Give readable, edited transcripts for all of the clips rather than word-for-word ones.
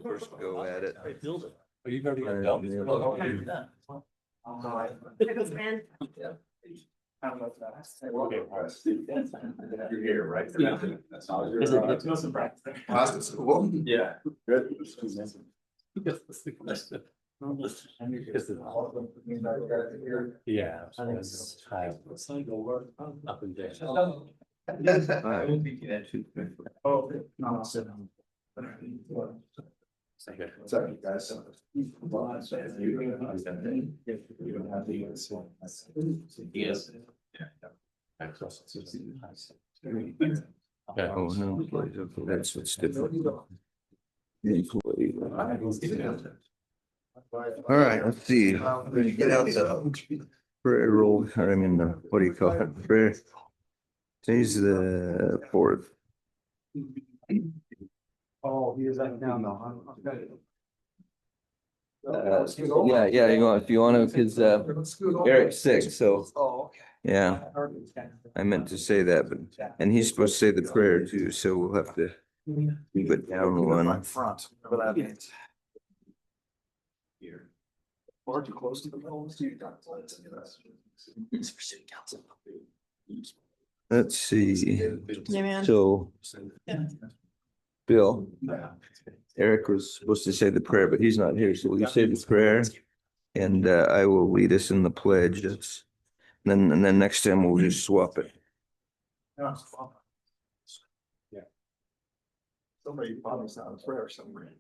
First go at it. Oh, you've already got Well, You're here, right? School. Yeah. Yeah. Up and down. Oh, no, sorry, guys. Yes. Oh, no, okay, that's what's different. Employee. All right, let's see. Get out the prayer roll, or I mean, what do you call it? Prayer. Today's the 4th. Oh, he is like now, no. Yeah, you want, if you want to, because Eric's sick, so Oh, okay. yeah, I meant to say that, but, and he's supposed to say the prayer too, so we'll have to keep it down one. Front, whatever that means. Here. Or too close to the polls. It's for city council. Let's see, Yeah, man. so Bill, Eric was supposed to say the prayer, but he's not here, so will you say the prayer? And I will lead us in the pledge. That's and then next time we'll just swap it. Yeah. Somebody promised out a prayer somewhere.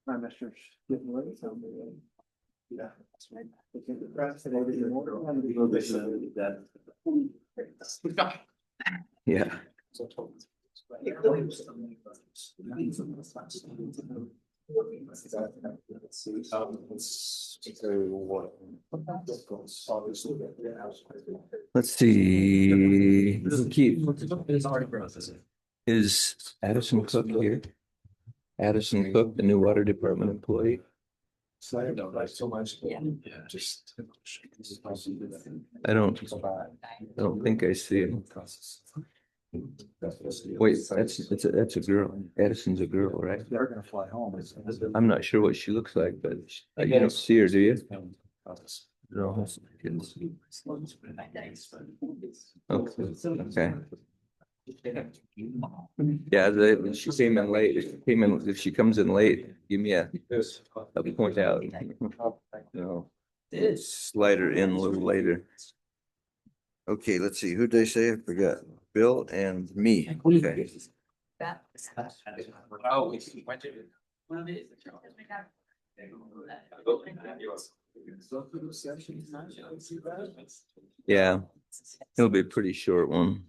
My Mr. Getting ready. Yeah. That's right. Yeah. Let's see. Keith, is Addison Cook here? Addison Cook, the new water department employee. So so much. Yeah. Just. I don't think I see him. Wait, that's a girl. Addison's a girl, right? They're gonna fly home. I'm not sure what she looks like, but you don't see her, do you? No. Okay. Yeah, if she came in late, if she comes in late, give me a point out. No, slide her in a little later. Okay, let's see, who did I say? I forgot. Bill and me. Okay. Oh, we went to. Yeah, it'll be a pretty short one.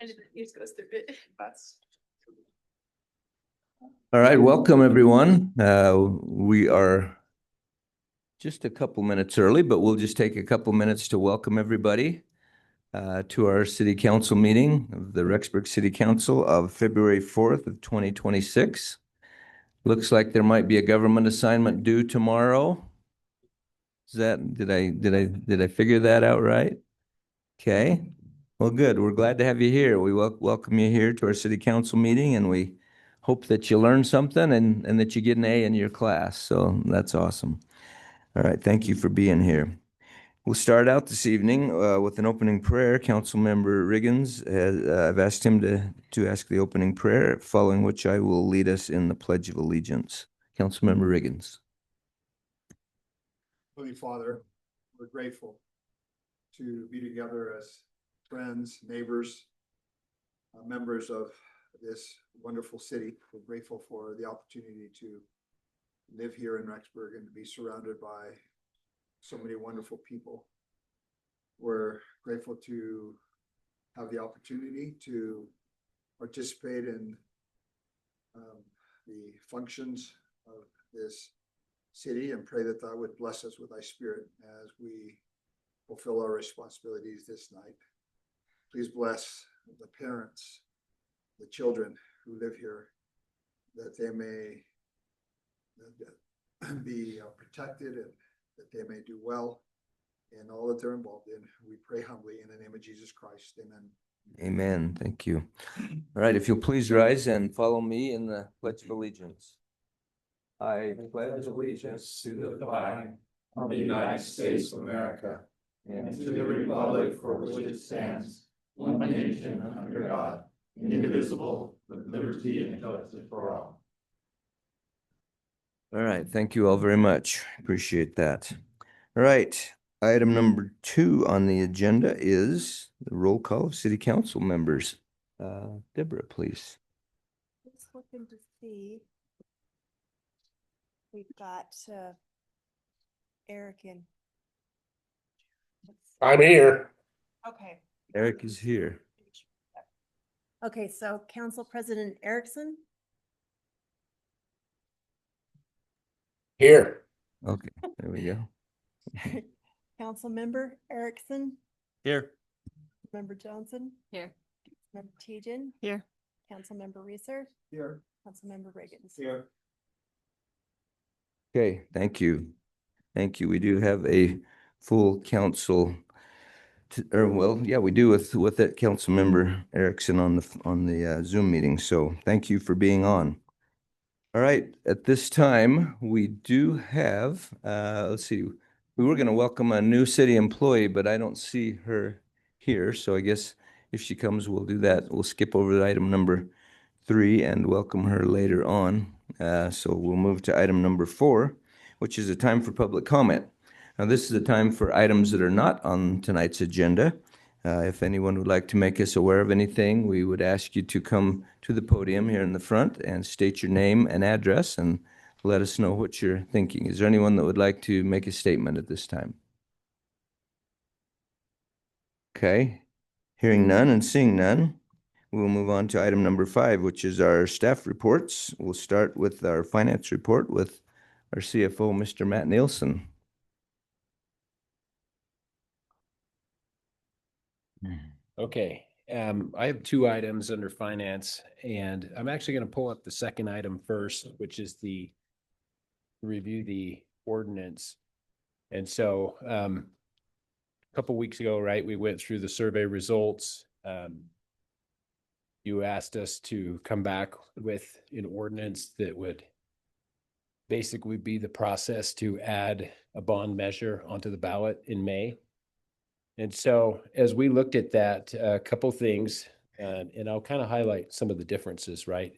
And it just goes through it. All right, welcome everyone. We are just a couple minutes early, but we'll just take a couple minutes to welcome everybody to our city council meeting of the Rexburg City Council of February 4th of 2026. Looks like there might be a government assignment due tomorrow. Is that, did I figure that out right? Okay, well, good. We're glad to have you here. We welcome you here to our city council meeting, and we hope that you learn something and that you get an A in your class. So that's awesome. All right, thank you for being here. We'll start out this evening with an opening prayer. Councilmember Riggins, I've asked him to ask the opening prayer, following which I will lead us in the Pledge of Allegiance. Councilmember Riggins. Holy Father, we're grateful to be together as friends, neighbors, members of this wonderful city. We're grateful for the opportunity to live here in Rexburg and to be surrounded by so many wonderful people. We're grateful to have the opportunity to participate in the functions of this city and pray that thou would bless us with thy spirit as we fulfill our responsibilities this night. Please bless the parents, the children who live here, that they may be protected and that they may do well in all that they're involved in. We pray humbly in the name of Jesus Christ. Amen. Amen. Thank you. All right, if you'll please rise and follow me in the Pledge of Allegiance. I pledge allegiance to the flag of the United States of America and to the republic for which it stands, one nation under God, indivisible, with liberty and justice for all. All right, thank you all very much. Appreciate that. All right, item number 2 on the agenda is the roll call of city council members. Deborah, please. Just looking to see. We've got Eric and. I'm here. Okay. Eric is here. Okay, so Council President Erickson, Here. Okay, there we go. Council Member Erickson, Here. Member Johnson, Here. Member Tejan, Here. Council Member Reeser, Here. Council Member Riggins. Here. Okay, thank you. Thank you. We do have a full council. We do with that council member Erickson on the Zoom meeting. So thank you for being on. All right, at this time, we do have, let's see, we were going to welcome a new city employee, but I don't see her here. So I guess if she comes, we'll do that. We'll skip over to item number 3 and welcome her later on. So we'll move to item number 4, which is a time for public comment. Now, this is a time for items that are not on tonight's agenda. If anyone would like to make us aware of anything, we would ask you to come to the podium here in the front and state your name and address and let us know what you're thinking. Is there anyone that would like to make a statement at this time? Okay, hearing none and seeing none, we'll move on to item number 5, which is our staff reports. We'll start with our finance report with our CFO, Mr. Matt Nielsen. Okay, I have 2 items under finance, and I'm actually going to pull up the second item first, which is the review the ordinance. And so a couple weeks ago, right, we went through the survey results. You asked us to come back with an ordinance that would basically be the process to add a bond measure onto the ballot in May. And so as we looked at that, a couple things, and I'll kind of highlight some of the differences, right,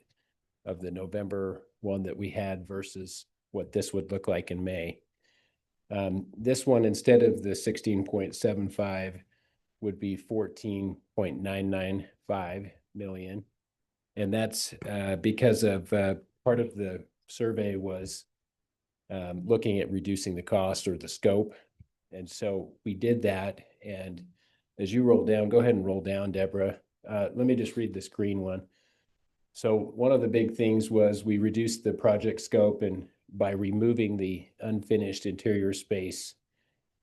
of the November one that we had versus what this would look like in May. This one, instead of the 16.75, would be 14.995 million. And that's because of part of the survey was looking at reducing the cost or the scope. And so we did that. And as you roll down, go ahead and roll down, Deborah. Let me just read this green one. So one of the big things was we reduced the project scope, and by removing the unfinished interior space,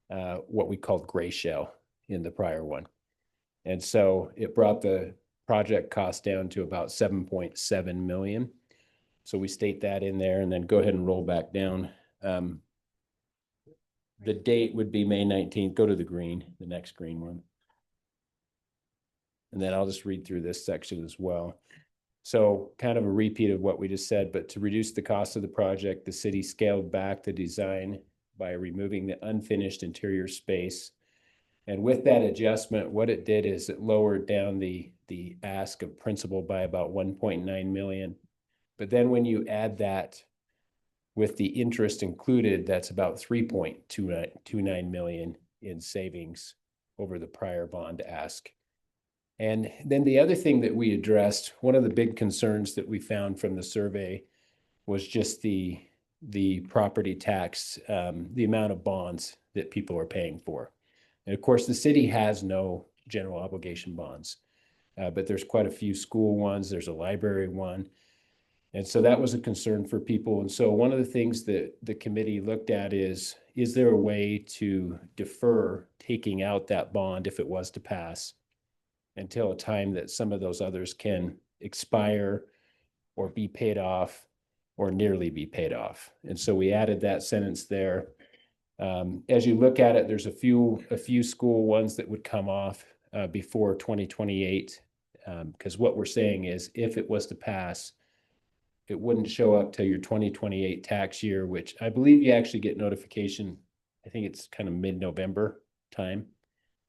what we called gray shell in the prior one. And so it brought the project cost down to about 7.7 million. So we state that in there, and then go ahead and roll back down. The date would be May 19th. Go to the green, the next green one. And then I'll just read through this section as well. So kind of a repeat of what we just said, but to reduce the cost of the project, the city scaled back the design by removing the unfinished interior space. And with that adjustment, what it did is it lowered down the ask of principal by about 1.9 million. But then when you add that with the interest included, that's about 3.29 million in savings over the prior bond ask. And then the other thing that we addressed, one of the big concerns that we found from the survey was just the property tax, the amount of bonds that people are paying for. And of course, the city has no general obligation bonds, but there's quite a few school ones. There's a library one. And so that was a concern for people. And so one of the things that the committee looked at is there a way to defer taking out that bond if it was to pass until a time that some of those others can expire or be paid off or nearly be paid off? And so we added that sentence there. As you look at it, there's a few school ones that would come off before 2028. Because what we're saying is if it was to pass, it wouldn't show up till your 2028 tax year, which I believe you actually get notification. I think it's kind of mid-November time,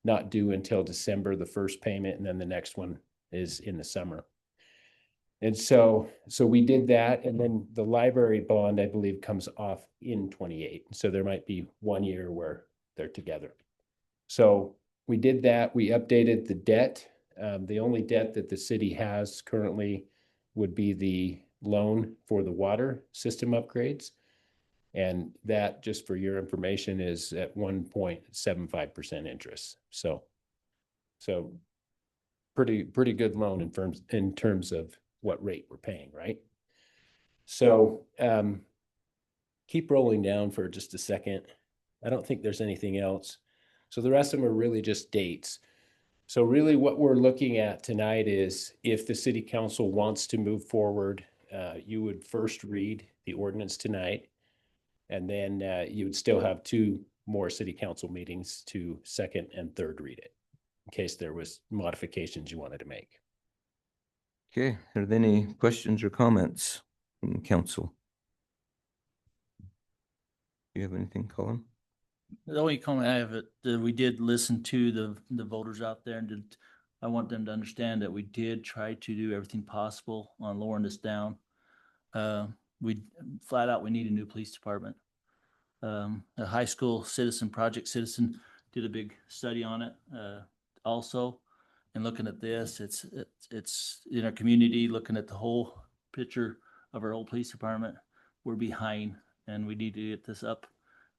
not due until December, the first payment, and then the next one is in the summer. And so we did that, and then the library bond, I believe, comes off in 28. So there might be 1 year where they're together. So we did that. We updated the debt. The only debt that the city has currently would be the loan for the water system upgrades. And that, just for your information, is at 1.75% interest. So pretty good loan in terms of what rate we're paying, right? So keep rolling down for just a second. I don't think there's anything else. So the rest of them are really just dates. So really what we're looking at tonight is if the city council wants to move forward, you would first read the ordinance tonight, and then you would still have 2 more city council meetings to second and third read it in case there was modifications you wanted to make. Okay, are there any questions or comments from the council? Do you have anything, Colin? The only comment I have, we did listen to the voters out there, and I want them to understand that we did try to do everything possible on lowering this down. We flat out, we need a new police department. A high school citizen did a big study on it also. And looking at this, it's in our community, looking at the whole picture of our old police department, we're behind, and we need to get this up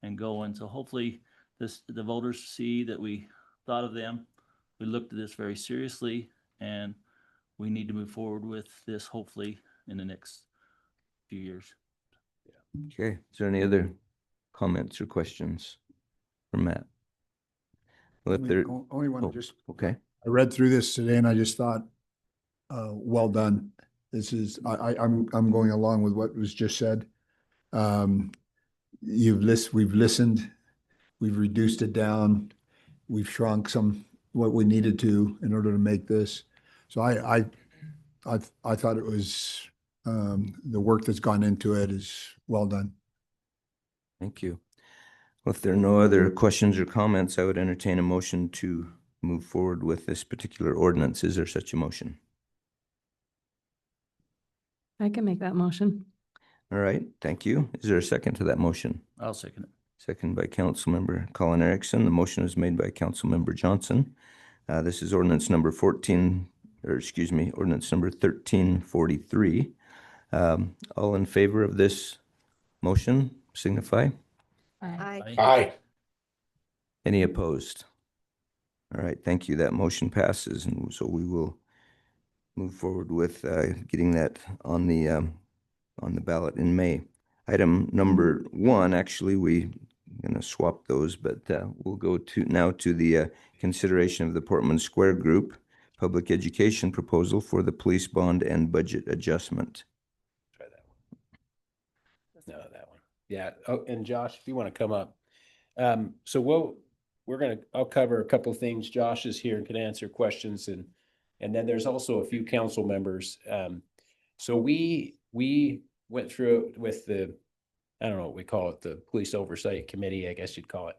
and going. So hopefully the voters see that we thought of them. We looked at this very seriously, and we need to move forward with this hopefully in the next few years. Okay, is there any other comments or questions from Matt? Well, if there, Only one, oh, just, okay, I read through this today and I just thought, well done. This is, I'm going along with what was just said. We've listened, we've reduced it down, we've shrunk what we needed to in order to make this. So I thought it was, the work that's gone into it is well done. thank you. Well, if there are no other questions or comments, I would entertain a motion to move forward with this particular ordinance. Is there such a motion? I can make that motion. All right, thank you. Is there a second to that motion? I'll second it. Second by Councilmember Colin Erickson. The motion is made by Councilmember Johnson. This is ordinance number 1343. All in favor of this motion, signify. Aye. Aye. Any opposed? All right, thank you. That motion passes, and so we will move forward with getting that on the ballot in May. Item number 1, actually, we're going to swap those, but we'll go now to the consideration of the Portman Square Group Public Education Proposal for the Police Bond and Budget Adjustment. Try that one. No, that one. Yeah. Oh, and Josh, if you want to come up. So I'll cover a couple of things. Josh is here and can answer questions, and then there's also a few council members. So we went through it with I don't know what we call it, the Police Oversight Committee, I guess you'd call it.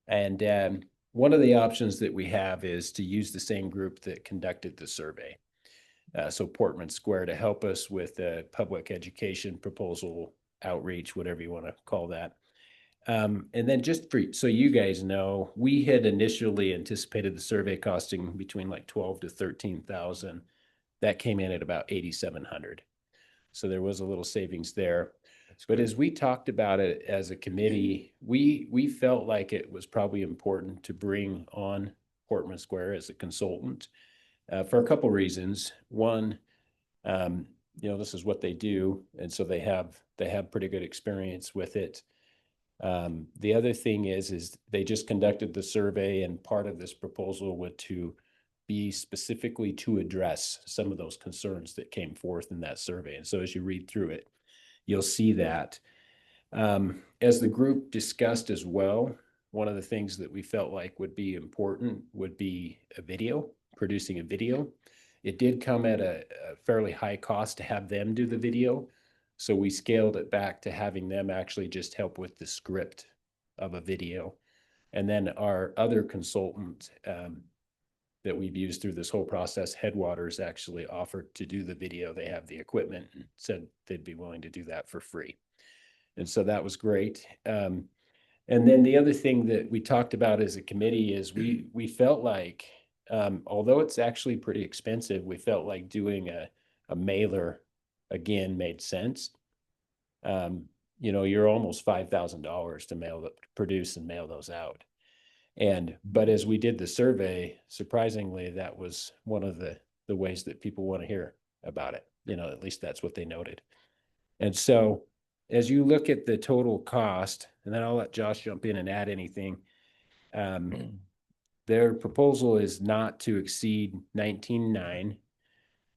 And one of the options that we have is to use the same group that conducted the survey. So Portman Square, to help us with the public education proposal, outreach, whatever you want to call that. And then just so you guys know, we had initially anticipated the survey costing between like 12 to 13,000. That came in at about 8,700. So there was a little savings there. But as we talked about it as a committee, we felt like it was probably important to bring on Portman Square as a consultant for a couple reasons. One, this is what they do, and so they have pretty good experience with it. The other thing is they just conducted the survey, and part of this proposal would to be specifically to address some of those concerns that came forth in that survey. And so as you read through it, you'll see that. As the group discussed as well, one of the things that we felt like would be important would be a video, producing a video. It did come at a fairly high cost to have them do the video. So we scaled it back to having them actually just help with the script of a video. And then our other consultant that we've used through this whole process, Headwaters, actually offered to do the video. They have the equipment and said they'd be willing to do that for free. And so that was great. And then the other thing that we talked about as a committee is we felt like, although it's actually pretty expensive, we felt like doing a mailer again made sense. You're almost $5,000 to produce and mail those out. But as we did the survey, surprisingly, that was one of the ways that people want to hear about it. At least that's what they noted. And so as you look at the total cost, and then I'll let Josh jump in and add anything. Their proposal is not to exceed 19.9.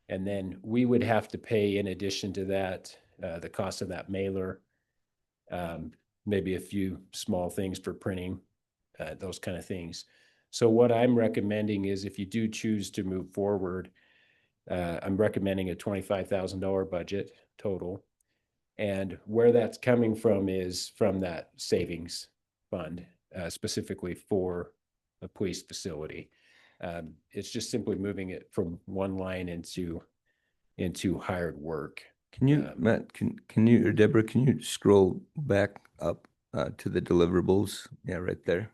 And then we would have to pay, in addition to that, the cost of that mailer, maybe a few small things for printing, those kind of things. So what I'm recommending is if you do choose to move forward, I'm recommending a $25,000 budget total. And where that's coming from is from that savings fund, specifically for a police facility. It's just simply moving it from one line into hired work. Can you, Matt, can you, or Deborah, can you scroll back up to the deliverables? Yeah, right there.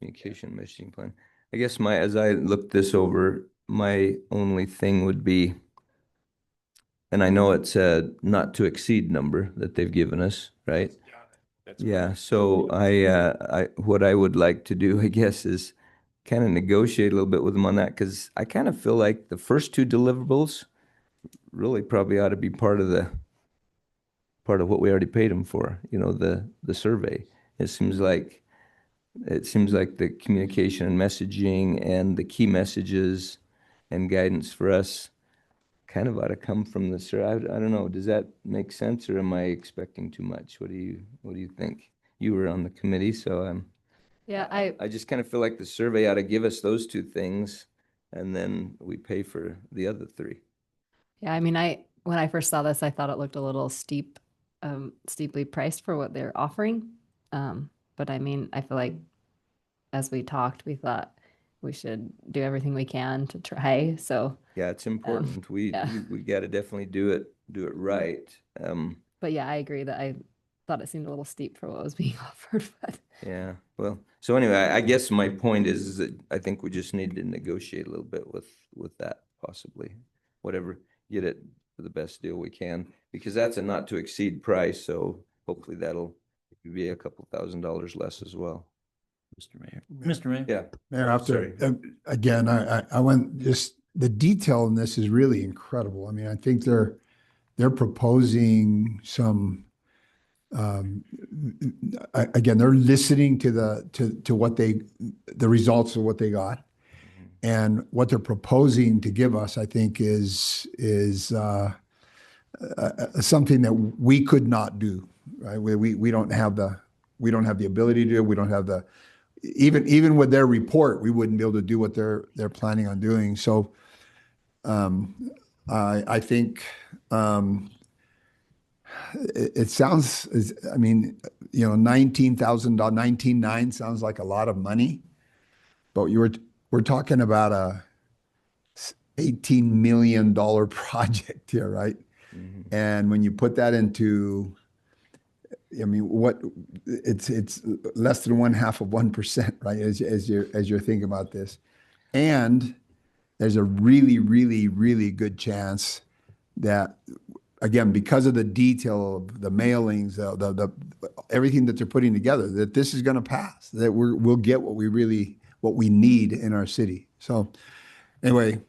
Communication messaging plan. I guess as I looked this over, my only thing would be, and I know it's a not to exceed number that they've given us, right? Yeah, so what I would like to do, I guess, is kind of negotiate a little bit with them on that, because I kind of feel like the first two deliverables really probably ought to be part of what we already paid them for, the survey. It seems like the communication and messaging and the key messages and guidance for us kind of ought to come from the survey. I don't know. Does that make sense, or am I expecting too much? What do you think? You were on the committee, so Yeah, I just kind of feel like the survey ought to give us those two things, and then we pay for the other three. I mean, when I first saw this, I thought it looked a little steeply priced for what they're offering. But I mean, I feel like as we talked, we thought we should do everything we can to try. So Yeah, it's important. We got to definitely do it right. But yeah, I agree that I thought it seemed a little steep for what was being offered. But Yeah. Well, so anyway, I guess my point is that I think we just need to negotiate a little bit with that, possibly. Whatever, get it for the best deal we can, because that's a not to exceed price. So hopefully that'll be a couple $1,000s less as well. Mr. Mayor. Yeah. Mayor, after, again, I went, just the detail in this is really incredible. I mean, I think they're proposing some, again, they're listening to the results of what they got. And what they're proposing to give us, I think, is something that we could not do, right? We don't have the ability to do it. We don't have even with their report, we wouldn't be able to do what they're planning on doing. So I think it sounds, I mean, $19,900 sounds like a lot of money, but we're talking about a $18 million project here, right? Mm-hmm. And when you put that into, I mean, it's less than 0.5%, right? As you're thinking about this, and there's a really, really, really good chance that, again, because of the detail of the mailings, the everything that they're putting together, that this is going to pass. That we'll get what we need in our city. So, anyway.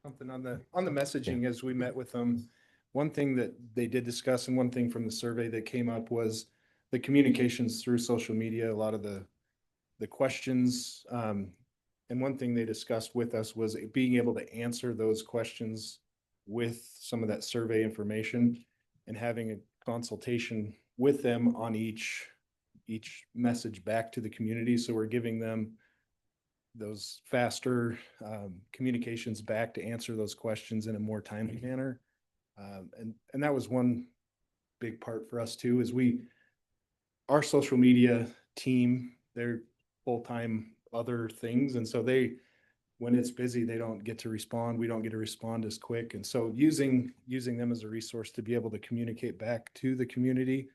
Something on the messaging as we met with them. One thing that they did discuss, and one thing from the survey that came up, was the communications through social media. A lot of the questions, and one thing they discussed with us was being able to answer those questions with some of that survey information, and having a consultation with them on each message back to the community. So we're giving them those faster communications back to answer those questions in a more timely manner. And that was one big part for us too, is our social media team, they're full-time other things. And so when it's busy, they don't get to respond. We don't get to respond as quick. And so using them as a resource to be able to communicate back to the community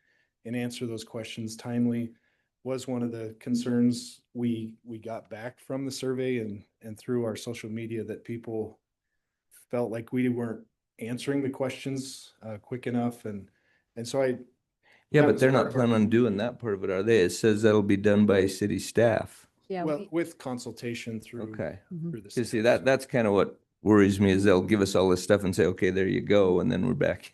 and answer those questions timely was one of the concerns we got back from the survey and through our social media, that people felt like we weren't answering the questions quick enough. And so Yeah, that but was they're part not of our- planning on doing that part of it, are they? It says that'll be done by city staff. Yeah. well, with consultation through Okay. through the You see, staff. that's kind of what worries me, is they'll give us all this stuff and say, okay, there you go, and then we're back.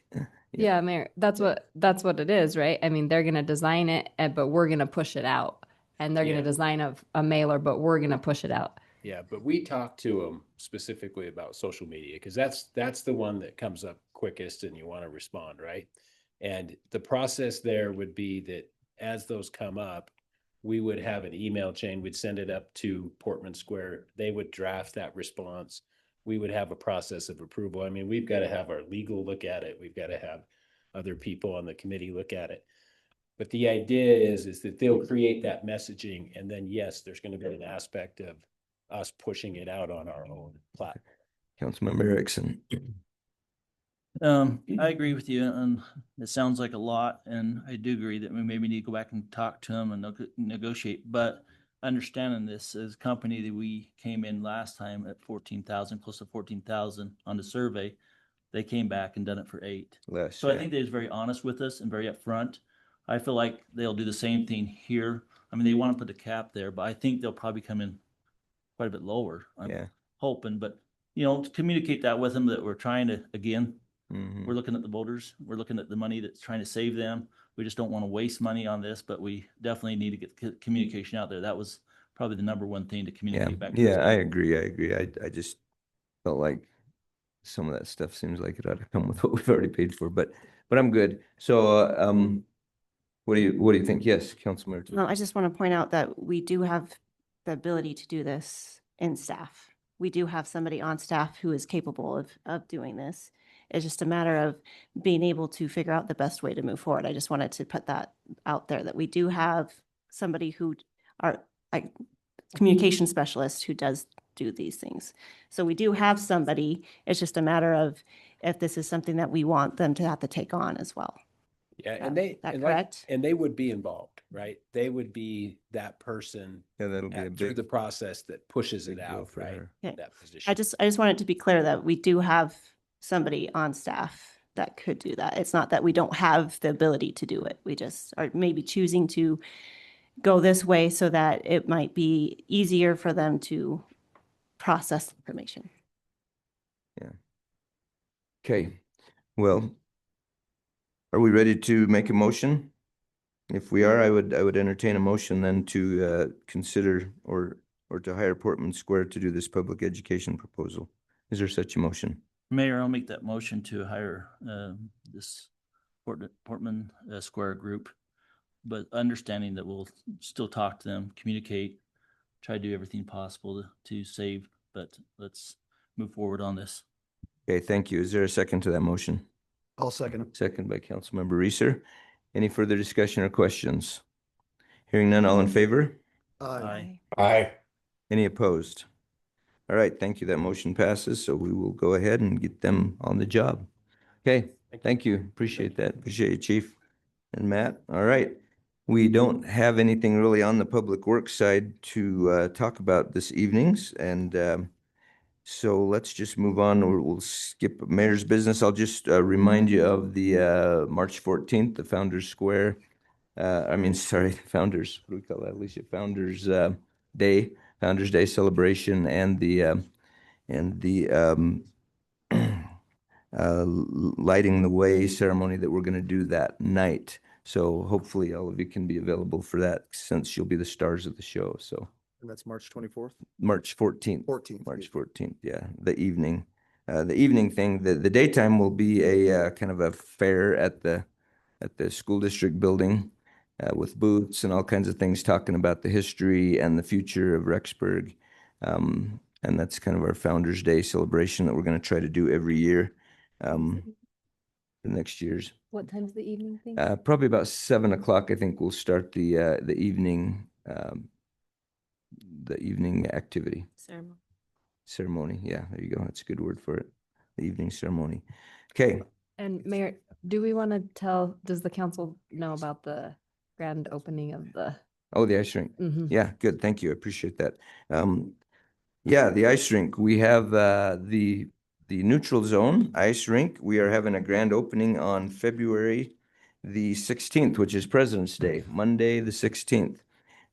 Yeah, Mayor, that's what it is, right? I mean, they're gonna design it, but we're gonna push it out. And they're Yeah. gonna design a mailer, but we're gonna push it out. Yeah, but we talked to them specifically about social media because that's the one that comes up quickest and you want to respond, right? And the process there would be that as those come up, we would have an email chain. We'd send it up to Portman Square. They would draft that response. We would have a process of approval. I mean, we've got to have our legal look at it. We've got to have other people on the committee look at it. But the idea is that they'll create that messaging, and then yes, there's going to be an aspect of us pushing it out on our own platform. Councilmember Erickson. I agree with you, and it sounds like a lot, and I do agree that we maybe need to go back and talk to them and negotiate, but understanding this as a company that we came in last time at 14,000, close to 14,000 on the survey, they came back and done it for 8. Less, So I yeah. think they're very honest with us and very upfront. I feel like they'll do the same thing here. I mean, they want to put a cap there, but I think they'll probably come in quite a bit lower. I'm Yeah. hoping, but to communicate that with them, that we're trying to, again, Mhm. we're looking at the voters, we're looking at the money that's trying to save them. We just don't want to waste money on this, but we definitely need to get communication out there. That was probably the number one thing to Yeah, communicate back. to yeah, us. I agree. I just felt like some of that stuff seems like it ought to come with what we've already paid for, but I'm good. So, what do you think? Yes, Councilmember. No, I just want to point out that we do have the ability to do this in staff. We do have somebody on staff who is capable of doing this. It's just a matter of being able to figure out the best way to move forward. I just wanted to put that out there, that we do have somebody who are like communication specialist who does do these things. So we do have somebody. It's just a matter of if this is something that we want them to have to take on as well. Yeah, That- and they that and correct? and they would be involved, right? They would be that person Yeah, that'll be a through big, the process that pushes it big deal out, for right? her. Okay. That position. I just wanted to be clear that we do have somebody on staff that could do that. It's not that we don't have the ability to do it. We just are maybe choosing to go this way so that it might be easier for them to process information. Okay, well, are we ready to make a motion? If we are, I would entertain a motion then to consider or to hire Portman Square to do this public education proposal. Is there such a motion? Mayor, I'll make that motion to hire this Portman Square group, but understanding that we'll still talk to them, communicate, try to do everything possible to save, but let's move forward on this. Okay, thank you. Is there a second to that motion? I'll second it. Second by Councilmember Reeser. Any further discussion or questions? Hearing none, all in favor? Aye. Aye. Any opposed? All right, thank you. That motion passes, so we will go ahead and get them on the job. Okay, thank you. Appreciate that. Appreciate you, Chief and Matt. All right. We don't have anything really on the public works side to talk about this evenings, and so let's just move on. We'll skip mayor's business. I'll just remind you of the March 14th, the Founders Square. Founders, what do we call that, Alicia? Founders Day, Founders Day celebration, and the lighting the way ceremony that we're going to do that night. So hopefully all of you can be available for that, since you'll be the stars of the show. So And that's March 24th, March 14th. 14th. March 14th, yeah, the evening thing. The daytime will be a kind of a fair at the at the school district building with booths and all kinds of things talking about the history and the future of Rexburg. And that's kind of our Founders Day celebration that we're going to try to do every year. The next year's. What time's the evening thing? Probably about 7 o'clock. I think we'll start the evening activity ceremony. Yeah, there you go. That's a good word for it. The evening ceremony. Okay. And Mayor, do we want to does the council know about the grand opening of the? Oh, the ice rink. Mhm. Yeah, good. Thank you. I appreciate that. Yeah, the ice rink. We have the neutral zone ice rink. We are having a grand opening on February the 16th, which is President's Day, Monday the 16th.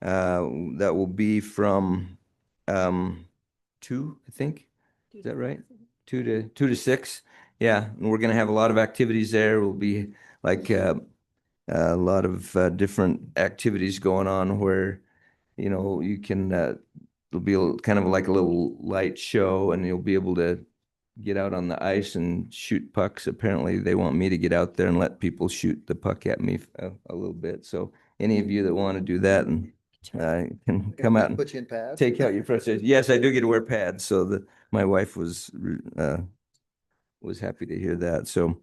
That will be from 2, I think. Is that right? 2 to 6. Yeah, and we're going to have a lot of activities there. Will be like a lot of different activities going on where, you can, it'll be kind of like a little light show and you'll be able to get out on the ice and shoot pucks. Apparently they want me to get out there and let people shoot the puck at me a little bit. So any of you that want to do that and can come out and Put you in pads. take out your frustration. Yes, I do get to wear pads. So my wife was happy to hear that. So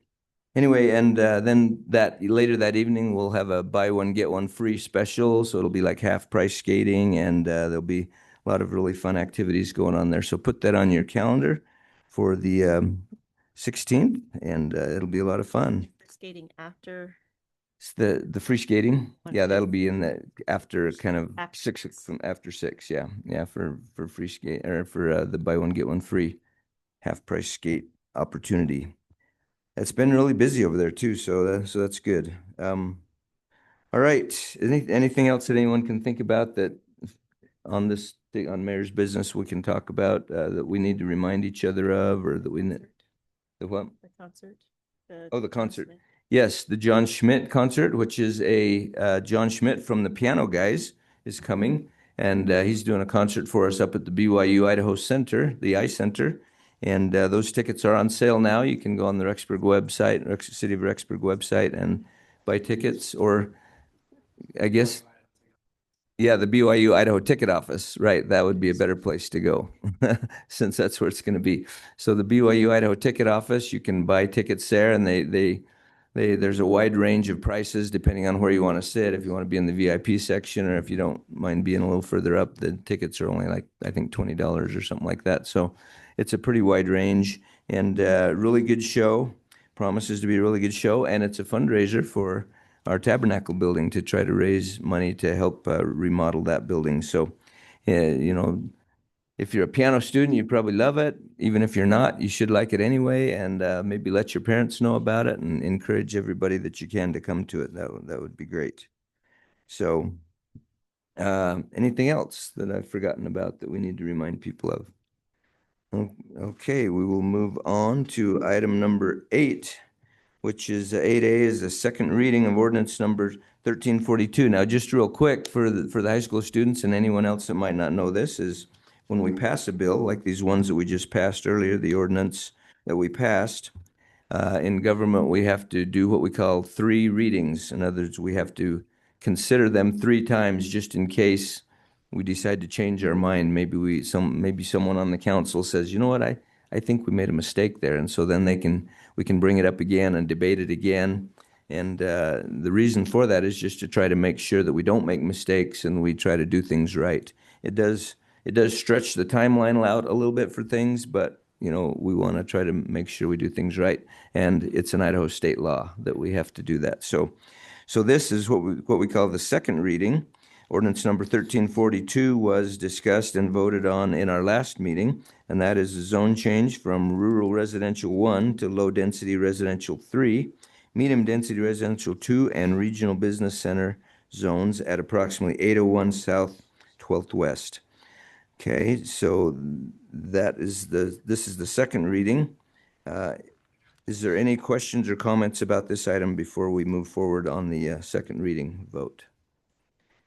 anyway, and then later that evening, we'll have a buy one, get one free special. So it'll be like half price skating and there'll be a lot of really fun activities going on there. So put that on your calendar for the 16th and it'll be a lot of fun. Skating after. It's the free skating. Yeah, that'll be in the after kind of After 6 from after 6. Yeah. Yeah. For free skate or for the buy one, get one free half price skate opportunity. It's been really busy over there too. So that's good. All right. Anything else that anyone can think about that on Mayor's business we can talk about that we need to remind each other of or that the what? The concert. The concert. Yes, the John Schmidt concert, which is a John Schmidt from the Piano Guys is coming, and he's doing a concert for us up at the BYU Idaho Center, the I Center, and those tickets are on sale now. You can go on the Rexburg website, City of Rexburg website, and buy tickets, or I guess, yeah, the BYU Idaho ticket office, right? That would be a better place to go since that's where it's going to be. So the BYU Idaho ticket office, you can buy tickets there, and there's a wide range of prices depending on where you want to sit. If you want to be in the VIP section, or if you don't mind being a little further up, the tickets are only like, I think, $20 or something like that. So it's a pretty wide range and really good show. Promises to be a really good show, and it's a fundraiser for our Tabernacle building to try to raise money to help remodel that building. So, if you're a piano student, you probably love it. Even if you're not, you should like it anyway, and maybe let your parents know about it and encourage everybody that you can to come to it. That would be great. So, anything else that I've forgotten about that we need to remind people of? Okay, we will move on to item number 8, which is 8A is the second reading of ordinance number 1342. Now, just real quick for the high school students and anyone else that might not know this is when we pass a bill like these ones that we just passed earlier, the ordinance that we passed, in government, we have to do what we call 3 readings. In other words, we have to consider them 3 times just in case we decide to change our mind. Maybe someone on the council says, you know what, I think we made a mistake there. And so then we can bring it up again and debate it again. And the reason for that is just to try to make sure that we don't make mistakes and we try to do things right. It does stretch the timeline out a little bit for things, but we want to try to make sure we do things right. And it's an Idaho state law that we have to do that. So this is what we call the second reading. Ordinance number 1342 was discussed and voted on in our last meeting, and that is a zone change from rural residential 1 to low density residential 3, medium density residential 2, and regional business center zones at approximately 801 South 12th West. Okay, so this is the second reading. Is there any questions or comments about this item before we move forward on the second reading vote?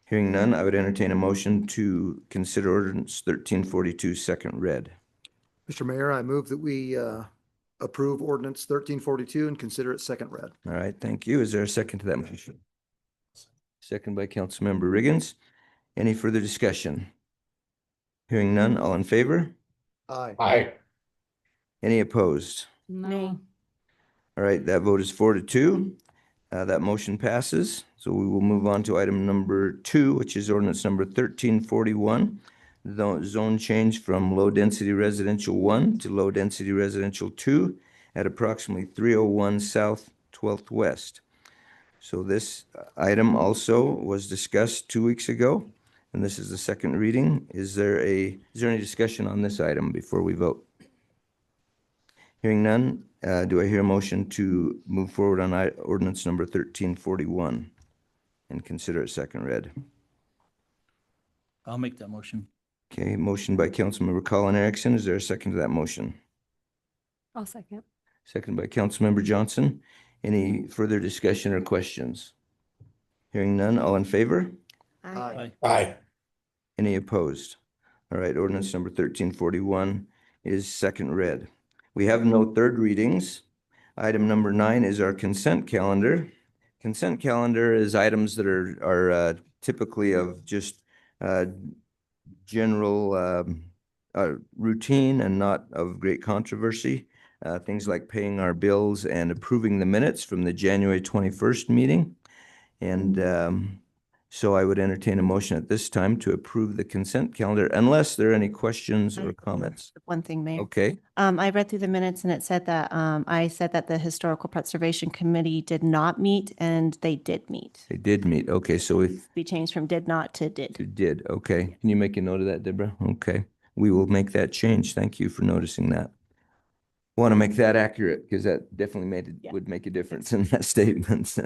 Hearing none, I would entertain a motion to consider ordinance 1342 second read. Mr. Mayor, I move that we approve ordinance 1342 and consider it second read. All right, thank you. Is there a second to that motion? Second by Councilmember Riggins. Any further discussion? Hearing none, all in favor? Aye. Aye. Any opposed? No. All right, that vote is 4-2. That motion passes. So we will move on to item number 2, which is ordinance number 1341. Zone change from low-density residential 1 to low-density residential 2 at approximately 301 South 12th West. So this item also was discussed 2 weeks ago, and this is the second reading. Is there any discussion on this item before we vote? Hearing none, do I hear a motion to move forward on ordinance number 1341 and consider it second read? I'll make that motion. Okay, motion by Councilmember Colin Erickson. Is there a second to that motion? I'll second. Second by Councilmember Johnson. Any further discussion or questions? Hearing none, all in favor? Aye. Aye. Any opposed? All right, ordinance number 1341 is second read. We have no third readings. Item number 9 is our consent calendar. Consent calendar is items that are typically of just general routine and not of great controversy. Things like paying our bills and approving the minutes from the January 21st meeting. And so I would entertain a motion at this time to approve the consent calendar unless there are any questions or comments. One thing, Mayor. Okay, I read through the minutes and it said that, I said that the Historical Preservation Committee did not meet and they did meet. they did meet. Okay, so we Be changed from did not to did. did. Okay. Can you make a note of that, Deborah? Okay. We will make that change. Thank you for noticing that. Want to make that accurate because that definitely Yeah. would make a difference in that statement.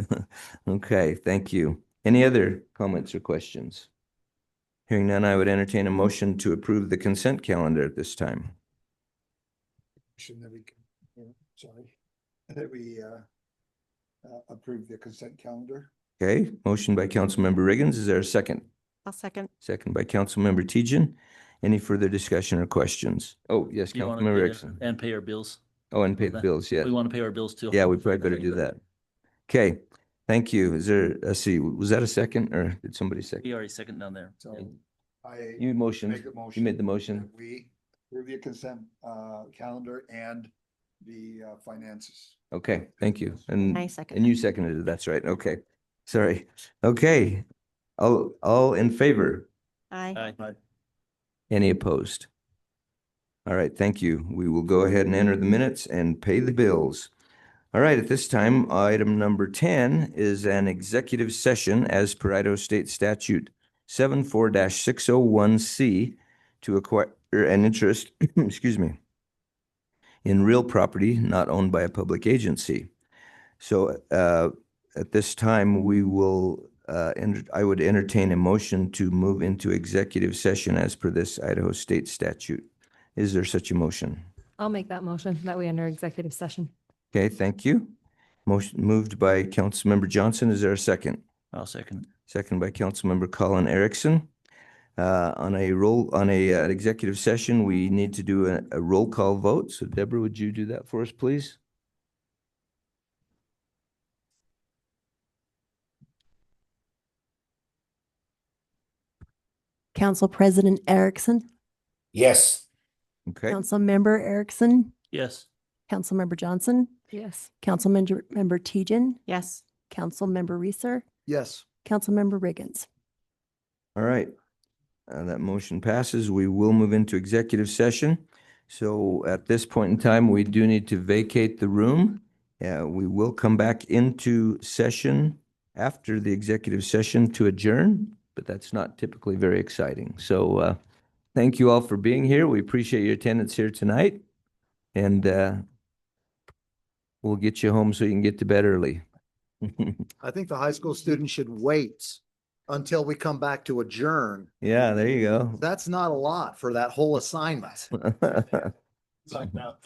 Okay, thank you. Any other comments or questions? Hearing none, I would entertain a motion to approve the consent calendar at this time. That we can, sorry, that we approve the consent calendar. Okay, motion by Councilmember Riggins. Is there a second? I'll second. Second by Councilmember Tejan. Any further discussion or questions? Oh, yes, You wanna Councilmember pay Erickson. And pay our bills. Oh, and pay the bills, yeah. We want to pay our bills too. Yeah, we probably better do that. Okay, thank you. Is there, let's see, was that a second or did somebody second? We already second down there. So I You motioned, make the you motion. made the motion. that we approve the consent calendar and the finances. Okay, thank you. I And second. you seconded it, that's right. Okay, sorry. Okay, all in favor? Aye. Aye. Any opposed? All right, thank you. We will go ahead and enter the minutes and pay the bills. All right, at this time, item number 10 is an executive session as per Idaho State Statute 74-601C to acquire an interest, excuse me, in real property not owned by a public agency. So at this time, we will, I would entertain a motion to move into executive session as per this Idaho State statute. Is there such a motion? I'll make that motion that we enter executive session. Okay, thank you. Motion moved by Councilmember Johnson. Is there a second? I'll second. Second by Councilmember Colin Erickson. On an executive session, we need to do a roll call vote. So Deborah, would you do that for us, please? Council President Erickson, Yes. Okay, Council Member Erickson, Yes. Council Member Johnson, Yes. Council Member Tejan, Yes. Council Member Reeser, Yes. Council Member Riggins. all right. That motion passes. We will move into executive session. So at this point in time, we do need to vacate the room. We will come back into session after the executive session to adjourn, but that's not typically very exciting. So thank you all for being here. We appreciate your attendance here tonight. And we'll get you home so you can get to bed early. I think the high school students should wait until we come back to adjourn. Yeah, there you go. That's not a lot for that whole assignment. It's like that.